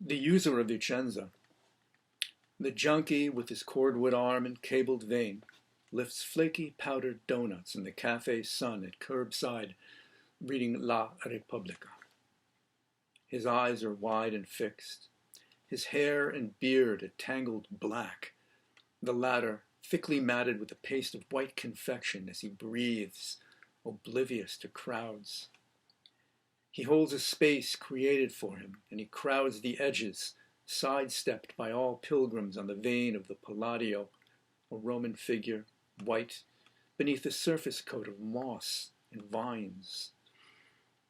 The user of Vicenza, the junkie with his cordwood arm and cabled vein, lifts flaky powdered doughnuts in the café sun at curbside, reading La Repubblica. His eyes are wide and fixed, his hair and beard a tangled black, the latter thickly matted with a paste of white confection as he breathes, oblivious to crowds. He holds a space created for him, and he crowds the edges, sidestepped by all pilgrims on the vein of the Palladio, a Roman figure, white, beneath a surface coat of moss and vines.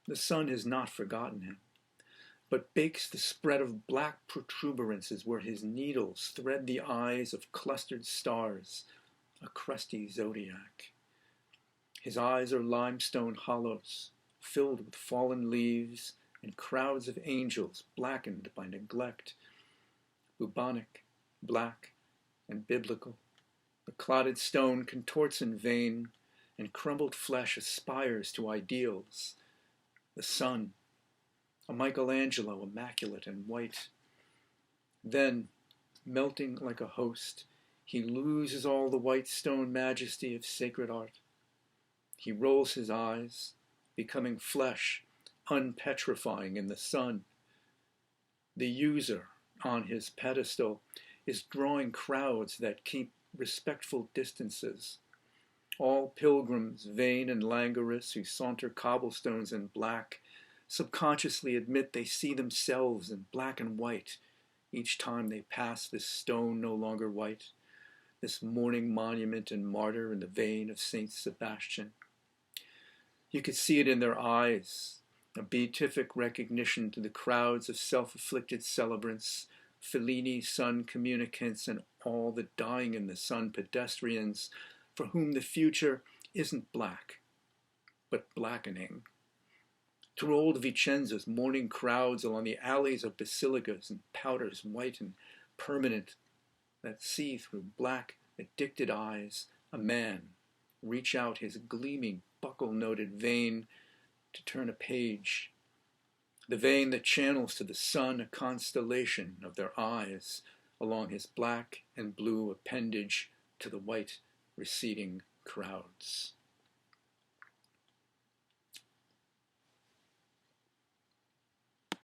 The sun has not forgotten him, but bakes the spread of black protuberances where his needles thread the eyes of clustered stars, a crusty zodiac. His eyes are limestone hollows, filled with fallen leaves and crowds of angels blackened by neglect. Bubonic, black, and biblical, the clotted stone contorts in vain, and crumbled flesh aspires to ideals. The sun, a Michelangelo immaculate and white. Then, melting like a host, he loses all the white stone majesty of sacred art. He rolls his eyes, becoming flesh, unpetrifying in the sun. The user, on his pedestal, is drawing crowds that keep respectful distances. All pilgrims, vain and languorous, who saunter cobblestones in black, subconsciously admit they see themselves in black and white each time they pass this stone no longer white, this mourning monument and martyr in the vein of Saint Sebastian. You could see it in their eyes, a beatific recognition to the crowds of self-afflicted celebrants, Fellini sun communicants, and all the dying in the sun pedestrians for whom the future isn't black, but blackening. Through old Vicenza's mourning crowds along the alleys of basilicas and powders white and permanent that see through black, addicted eyes a man reach out his gleaming, buckle-noted vein to turn a page, the vein that channels to the sun a constellation of their eyes along his black and blue appendage to the white receding crowds.